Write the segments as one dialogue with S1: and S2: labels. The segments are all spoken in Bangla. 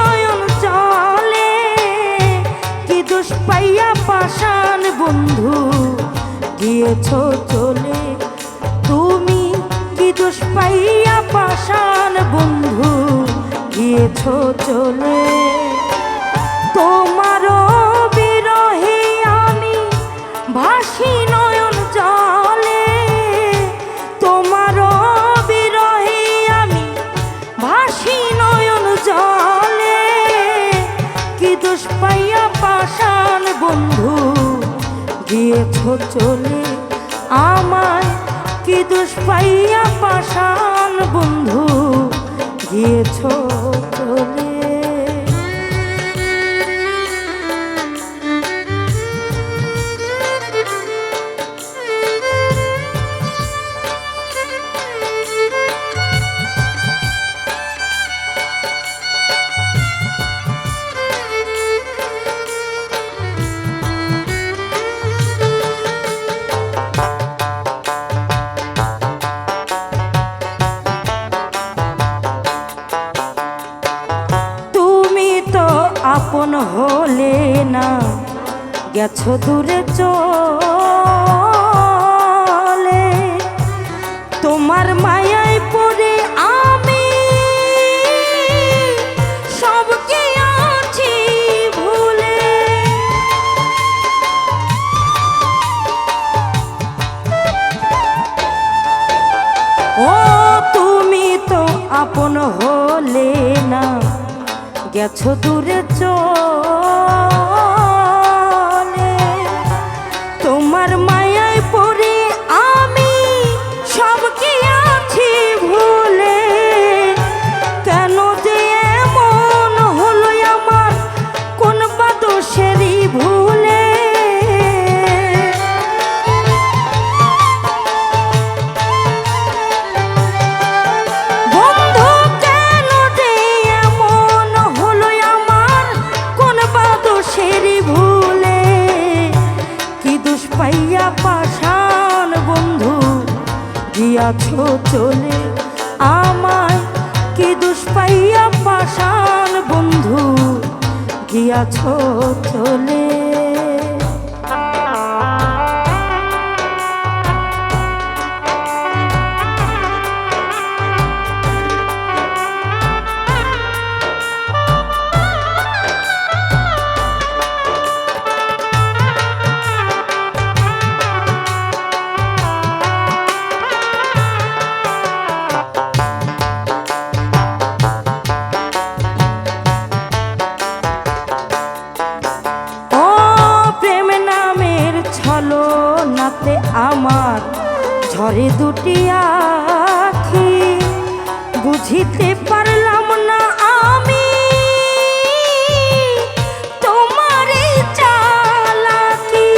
S1: নয়ন জলে, কি দোষ পাইয়া পাষাণ বন্ধু গিয়েছ চলে। তুমি কি দোষ পাইয়া পাষাণ বন্ধু গিয়েছ চলে। তোমারও বিরহে আমি ভাসি নয়ন জলে, তোমারও বিরহে আমি ভাসি নয়ন জলে। কি দোষ পাইয়া পাষাণ বন্ধু গিয়েছ চলে। আমায় কি দোষ পাইয়া পাষাণ বন্ধু গিয়েছ চলে। আপন হলে না গেছো দূরে চলে, তোমার মায়ায় পড়ে আমি সবকে আছি ভুলে। ও তুমি তো আপন হলে না গেছো দূরে চলে, তোমার মায়ায় পড়ে আমি সবকে আছি ভুলে। কেন যে এমন হলো আমার কোন বা দোষেরই ভুলে। পাইয়া পাষাণ বন্ধু গিয়াছ চলে। আমায় কি দোষ পাইয়া পাষাণ বন্ধু গিয়াছ চলে। নাতে আমার ঝরে দুটি আখি, বুঝিতে পারলাম না আমি তোমার চালাকি।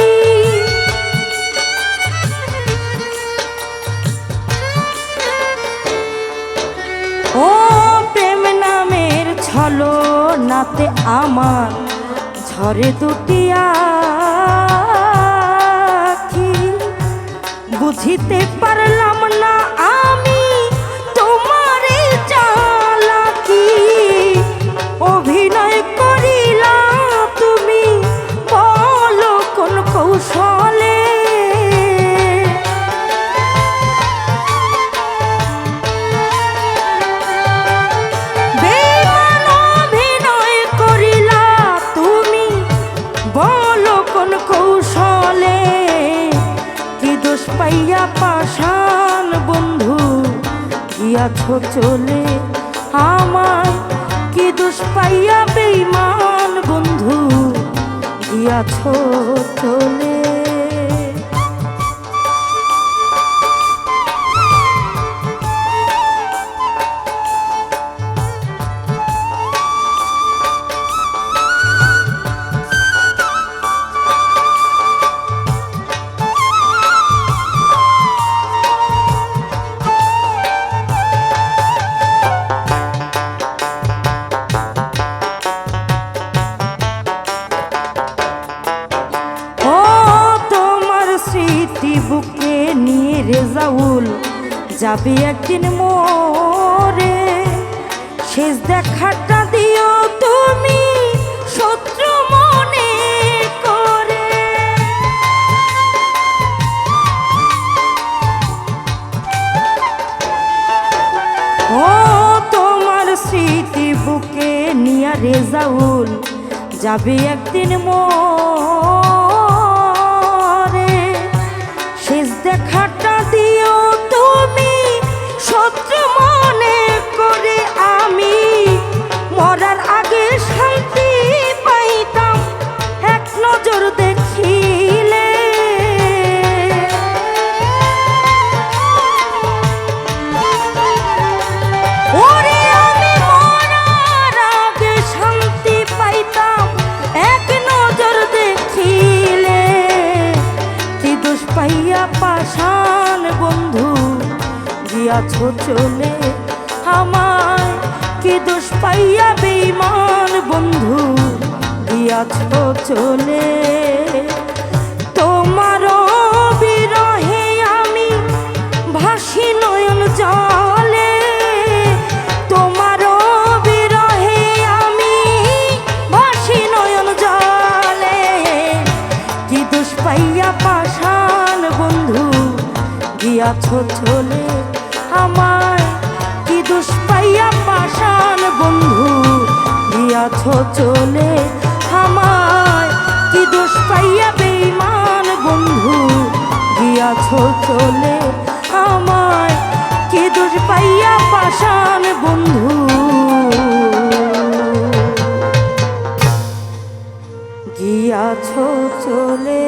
S1: ও প্রেম নামের ছলো নাতে আমার ঝরে দুটি আখি, বুঝিতে পারলাম না আমি তোমার চালাকি। অভিনয় করিলা তুমি বলো কোন কৌশলে। বেঈমান অভিনয় করিলা তুমি বলো কোন কৌশলে। কি দোষ পাইয়া পাষাণ বন্ধু গিয়াছ চলে। আমায় কি দোষ পাইয়া বেঈমান বন্ধু গিয়াছ চলে। বুকে নিয়ে রেজাউল যাবে একদিন মোরে, শেষ দেখাটা দিও তুমি রেজাউল যাবি একদিন মরে, শেষ দেখাটা দিও তুমি শত্রু মনে করে, আমি মরার আগে শান্তি পাইতাম এক নজর দেখিলে। ওরে আমি মরার আগে শান্তি পাইতাম এক নজর দেখিলে, কি দোষ পাইয়া পাষাণ বন্ধু গিয়াছ চলে আমায়, কি দোষ পাইয়া বেঈমান বন্ধু গিয়াছ চলে। তোমার বিরহে আমি ভাসি নয়ন জলে, তোমার বিরহে আমি ভাসি নয়ন জলে, কি দোষ পাইয়া পাষাণ বন্ধু গিয়াছ চলে আমায়, কি দোষ পাইয়া পাষাণ বন্ধু গিয়াছ চলে আমায়, কি দোষ পাইয়া বেঈমান বন্ধু গিয়াছ চলে আমায়, কি দোষ পাইয়া পাষাণ বন্ধু গিয়াছ চলে।